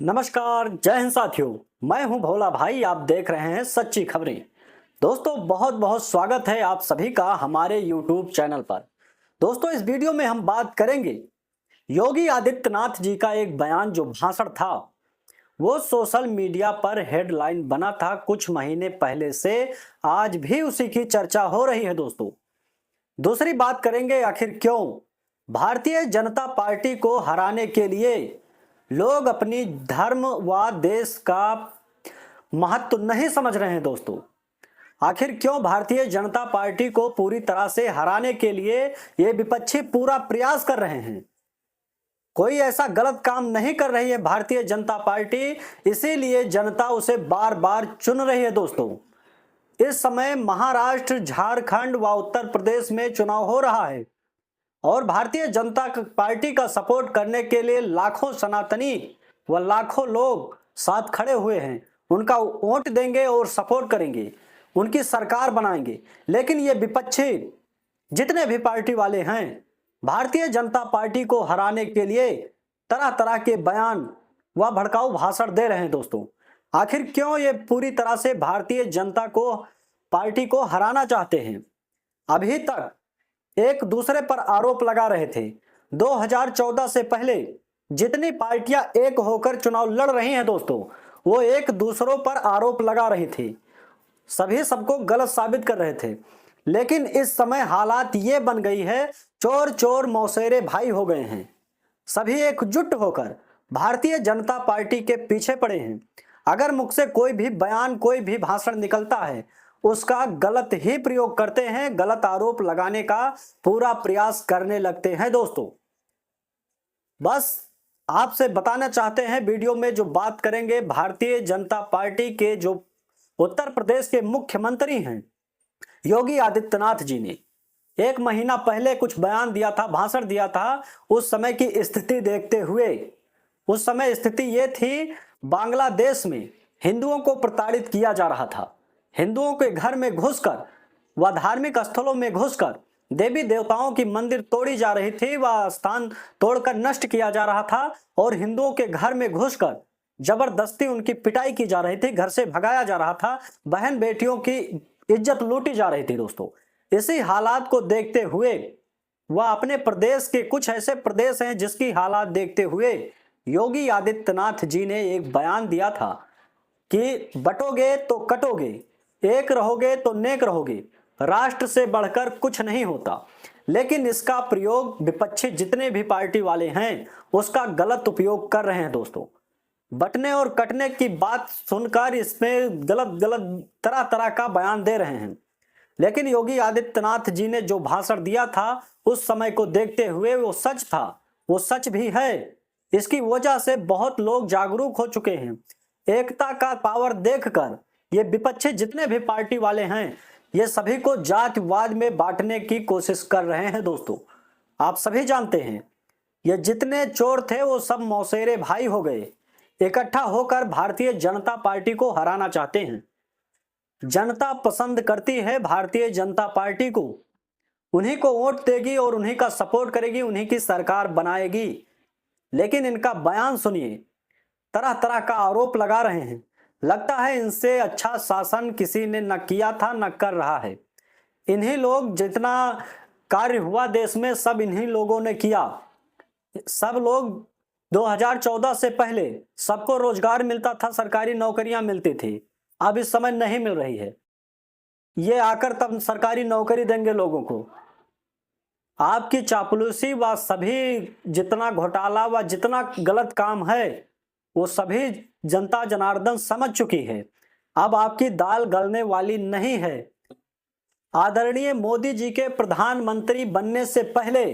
नमस्कार, जय हिंद साथियों। मैं हूं भोला भाई, आप देख रहे हैं सच्ची खबरें। दोस्तों, बहुत बहुत स्वागत है आप सभी का हमारे YouTube चैनल पर। दोस्तों, इस वीडियो में हम बात करेंगे योगी आदित्यनाथ जी का एक बयान जो भाषण था, वो सोशल मीडिया पर हेडलाइन बना था कुछ महीने पहले से आज भी उसी की चर्चा हो रही है। दोस्तों, दूसरी बात करेंगे आखिर क्यों भारतीय जनता पार्टी को हराने के लिए लोग अपनी धर्म व देश का महत्व नहीं समझ रहे हैं। दोस्तों, आखिर क्यों भारतीय जनता पार्टी को पूरी तरह से हराने के लिए ये विपक्षी पूरा प्रयास कर रहे हैं। कोई ऐसा गलत काम नहीं कर रही है भारतीय जनता पार्टी, इसीलिए जनता उसे बार बार चुन रही है। दोस्तों, इस समय महाराष्ट्र, झारखंड व उत्तर प्रदेश में चुनाव हो रहा है और भारतीय जनता पार्टी का सपोर्ट करने के लिए लाखों सनातनी व लाखों लोग साथ खड़े हुए हैं। उनका वोट देंगे और सपोर्ट करेंगे, उनकी सरकार बनाएंगे। लेकिन ये विपक्षी जितने भी पार्टी वाले हैं, भारतीय जनता पार्टी को हराने के लिए तरह तरह के बयान व भड़काऊ भाषण दे रहे हैं। दोस्तों, आखिर क्यों ये पूरी तरह से भारतीय जनता को पार्टी को हराना चाहते हैं? अभी तक एक दूसरे पर आरोप लगा रहे थे। 2014 से पहले जितनी पार्टियां एक होकर चुनाव लड़ रही हैं दोस्तों, वो एक दूसरों पर आरोप लगा रही थी, सभी सबको गलत साबित कर रहे थे। लेकिन इस समय हालात ये बन गई है, चोर चोर मौसेरे भाई हो गए हैं। सभी एकजुट होकर भारतीय जनता पार्टी के पीछे पड़े हैं। अगर मुख से कोई भी बयान, कोई भी भाषण निकलता है, उसका गलत ही प्रयोग करते हैं, गलत आरोप लगाने का पूरा प्रयास करने लगते हैं। दोस्तों, बस आपसे बताना चाहते हैं, वीडियो में जो बात करेंगे भारतीय जनता पार्टी के जो उत्तर प्रदेश के मुख्यमंत्री हैं योगी आदित्यनाथ जी ने एक महीना पहले कुछ बयान दिया था, भाषण दिया था। उस समय की स्थिति देखते हुए, उस समय स्थिति ये थी, बांग्लादेश में हिंदुओं को प्रताड़ित किया जा रहा था। हिंदुओं के घर में घुसकर व धार्मिक स्थलों में घुसकर देवी देवताओं की मंदिर तोड़ी जा रही थी, वह स्थान तोड़कर नष्ट किया जा रहा था और हिंदुओं के घर में घुसकर जबरदस्ती उनकी पिटाई की जा रही थी, घर से भगाया जा रहा था, बहन बेटियों की इज्जत लूटी जा रही थी। दोस्तों, इसी हालात को देखते हुए वह अपने प्रदेश के कुछ ऐसे प्रदेश हैं जिसकी हालात देखते हुए योगी आदित्यनाथ जी ने एक बयान दिया था कि बटोगे तो कटोगे, एक रहोगे तो नेक रहोगे, राष्ट्र से बढ़कर कुछ नहीं होता। लेकिन इसका प्रयोग विपक्षी जितने भी पार्टी वाले हैं उसका गलत उपयोग कर रहे हैं। दोस्तों, बटने और कटने की बात सुनकर इसमें गलत गलत तरह तरह का बयान दे रहे हैं। लेकिन योगी आदित्यनाथ जी ने जो भाषण दिया था उस समय को देखते हुए वो सच था, वो सच भी है। इसकी वजह से बहुत लोग जागरूक हो चुके हैं। एकता का पावर देखकर ये विपक्षी जितने भी पार्टी वाले हैं, ये सभी को जातिवाद में बांटने की कोशिश कर रहे हैं। दोस्तों, आप सभी जानते हैं, ये जितने चोर थे वो सब मौसेरे भाई हो गए, इकट्ठा होकर भारतीय जनता पार्टी को हराना चाहते हैं। जनता पसंद करती है भारतीय जनता पार्टी को, उन्हीं को वोट देगी और उन्हीं का सपोर्ट करेगी, उन्हीं की सरकार बनाएगी। लेकिन इनका बयान सुनिए, तरह तरह का आरोप लगा रहे हैं। लगता है इनसे अच्छा शासन किसी ने न किया था, न कर रहा है। इन्हीं लोग, जितना कार्य हुआ देश में सब इन्हीं लोगों ने किया। सब लोग 2014 से पहले सबको रोजगार मिलता था, सरकारी नौकरियां मिलती थी। अब इस समय नहीं मिल रही है। ये आकर तब सरकारी नौकरी देंगे लोगों को। आपकी चापलूसी व सभी जितना घोटाला व जितना गलत काम है वो सभी जनता जनार्दन समझ चुकी है। अब आपकी दाल गलने वाली नहीं है। आदरणीय मोदी जी के प्रधानमंत्री बनने से पहले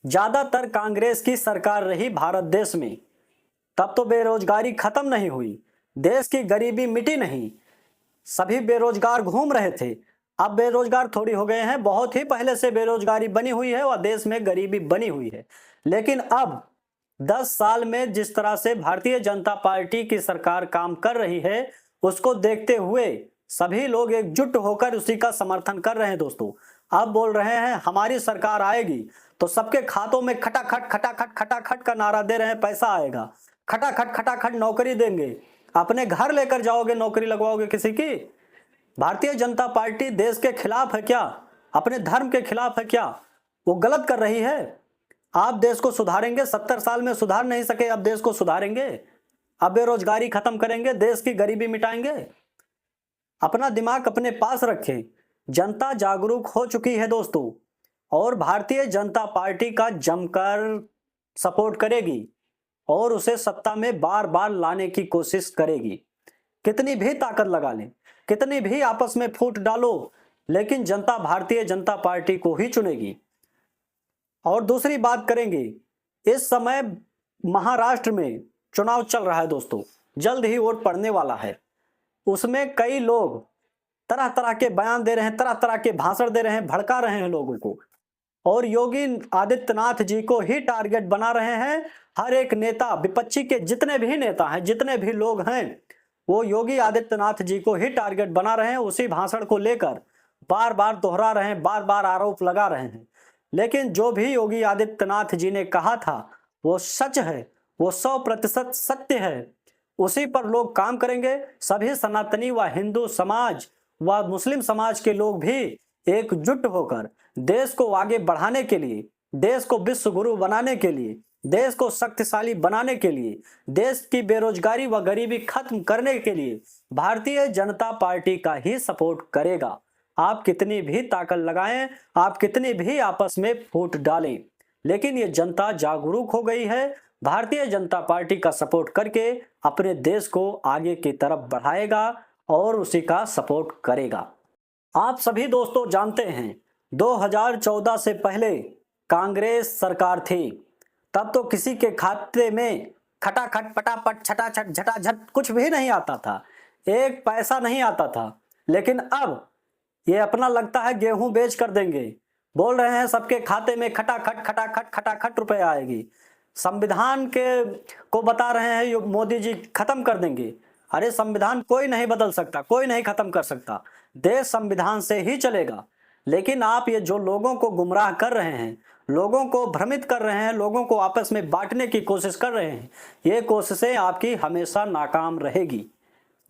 ज्यादातर कांग्रेस की सरकार रही भारत देश में, तब तो बेरोजगारी खत्म नहीं हुई, देश की गरीबी मिटी नहीं, सभी बेरोजगार घूम रहे थे। अब बेरोजगार थोड़ी हो गए हैं, बहुत ही पहले से बेरोजगारी बनी हुई है और देश में गरीबी बनी हुई है। लेकिन अब 10 साल में जिस तरह से भारतीय जनता पार्टी की सरकार काम कर रही है, उसको देखते हुए सभी लोग एकजुट होकर उसी का समर्थन कर रहे हैं। दोस्तों, अब बोल रहे हैं हमारी सरकार आएगी तो सबके खातों में खटाखट खटाखट खटाखट का नारा दे रहे हैं, पैसा आएगा। खटाखट नौकरी देंगे, अपने घर लेकर जाओगे, नौकरी लगवाओगे किसी की। भारतीय जनता पार्टी देश के खिलाफ है क्या? अपने धर्म के खिलाफ है क्या? वो गलत कर रही है। आप देश को सुधारेंगे? 70 साल में सुधार नहीं सके, अब देश को सुधारेंगे? अब बेरोजगारी खत्म करेंगे, देश की गरीबी मिटाएंगे? अपना दिमाग अपने पास रखें। जनता जागरूक हो चुकी है दोस्तों, और भारतीय जनता पार्टी का जमकर सपोर्ट करेगी और उसे सत्ता में बार बार लाने की कोशिश करेगी। कितनी भी ताकत लगा लें, कितनी भी आपस में फूट डालो, लेकिन जनता भारतीय जनता पार्टी को ही चुनेगी। और दूसरी बात करेंगे, इस समय महाराष्ट्र में चुनाव चल रहा है दोस्तों, जल्द ही वोट पड़ने वाला है। उसमें कई लोग तरह तरह के बयान दे रहे हैं, तरह तरह के भाषण दे रहे हैं, भड़का रहे हैं लोगों को, और योगी आदित्यनाथ जी को ही टारगेट बना रहे हैं। हर एक नेता, विपक्षी के जितने भी नेता हैं, जितने भी लोग हैं, वो योगी आदित्यनाथ जी को ही टारगेट बना रहे हैं। उसी भाषण को लेकर बार बार दोहरा रहे हैं, बार बार आरोप लगा रहे हैं। लेकिन जो भी योगी आदित्यनाथ जी ने कहा था वो सच है, वो 100% सत्य है। उसी पर लोग काम करेंगे। सभी सनातनी व हिंदू समाज व मुस्लिम समाज के लोग भी एकजुट होकर देश को आगे बढ़ाने के लिए, देश को विश्व गुरु बनाने के लिए, देश को शक्तिशाली बनाने के लिए, देश की बेरोजगारी व गरीबी खत्म करने के लिए भारतीय जनता पार्टी का ही सपोर्ट करेगा। आप कितनी भी ताकत लगाएं, आप कितनी भी आपस में फूट डालें, लेकिन ये जनता जागरूक हो गई है। भारतीय जनता पार्टी का सपोर्ट करके अपने देश को आगे की तरफ बढ़ाएगा और उसी का सपोर्ट करेगा। आप सभी दोस्तों जानते हैं 2014 से पहले कांग्रेस सरकार थी, तब तो किसी के खाते में खटाखट पटापट छटाछट झटाझट कुछ भी नहीं आता था, एक पैसा नहीं आता था। लेकिन अब ये अपना लगता है गेहूं बेच कर देंगे, बोल रहे हैं सबके खाते में खटाखट रुपए आएगी। संविधान के को बता रहे हैं मोदी जी खत्म कर देंगे। अरे संविधान कोई नहीं बदल सकता, कोई नहीं खत्म कर सकता, देश संविधान से ही चलेगा। लेकिन आप ये जो लोगों को गुमराह कर रहे हैं, लोगों को भ्रमित कर रहे हैं, लोगों को आपस में बांटने की कोशिश कर रहे हैं, ये कोशिशें आपकी हमेशा नाकाम रहेगी।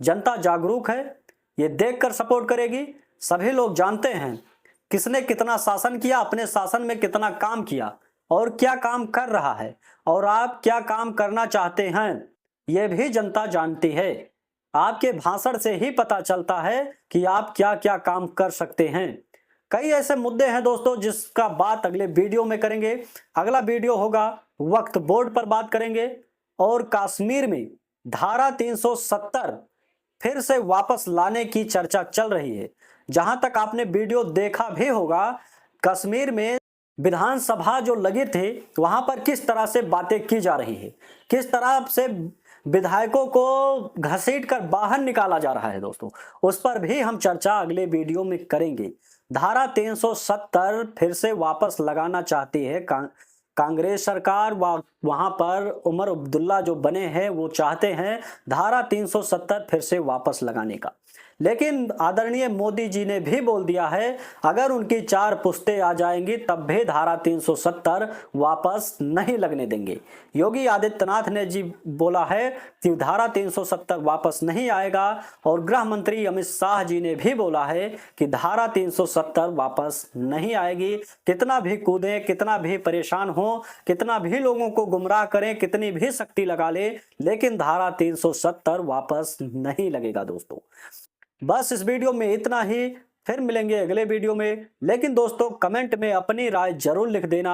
जनता जागरूक है, ये देखकर सपोर्ट करेगी। सभी लोग जानते हैं किसने कितना शासन किया, अपने शासन में कितना काम किया और क्या काम कर रहा है, और आप क्या काम करना चाहते हैं, ये भी जनता जानती है। आपके भाषण से ही पता चलता है कि आप क्या क्या काम कर सकते हैं। कई ऐसे मुद्दे हैं दोस्तों जिसका बात अगले वीडियो में करेंगे। अगला वीडियो होगा वक्फ बोर्ड पर बात करेंगे, और कश्मीर में धारा 370 फिर से वापस लाने की चर्चा चल रही है। जहां तक आपने वीडियो देखा भी होगा, कश्मीर में विधानसभा जो लगी थी वहां पर किस तरह से बातें की जा रही है, किस तरह से विधायकों को घसीट कर बाहर निकाला जा रहा है दोस्तों, उस पर भी हम चर्चा अगले वीडियो में करेंगे। धारा 370 फिर से वापस लगाना चाहती है कांग्रेस सरकार, वहां पर उमर अब्दुल्ला जो बने हैं वो चाहते हैं धारा 370 फिर से वापस लगाने का। लेकिन आदरणीय मोदी जी ने भी बोल दिया है अगर उनकी 4 पुश्तें आ जाएंगी तब भी धारा 370 वापस नहीं लगने देंगे। योगी आदित्यनाथ ने जी बोला है कि धारा 370 वापस नहीं आएगा, और गृह मंत्री अमित शाह जी ने भी बोला है कि धारा 370 वापस नहीं आएगी। कितना भी कूदें, कितना भी परेशान हो, कितना भी लोगों को गुमराह करें, कितनी भी शक्ति लगा ले, लेकिन धारा 370 वापस नहीं लगेगा दोस्तों। बस इस वीडियो में इतना ही, फिर मिलेंगे अगले वीडियो में। लेकिन दोस्तों कमेंट में अपनी राय जरूर लिख देना,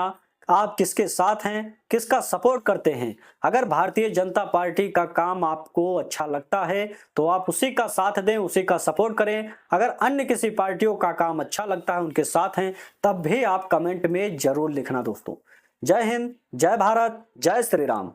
आप किसके साथ हैं, किसका सपोर्ट करते हैं। अगर भारतीय जनता पार्टी का काम आपको अच्छा लगता है तो आप उसी का साथ दें, उसी का सपोर्ट करें। अगर अन्य किसी पार्टियों का काम अच्छा लगता है, उनके साथ हैं, तब भी आप कमेंट में जरूर लिखना दोस्तों। जय हिंद, जय भारत, जय श्री राम।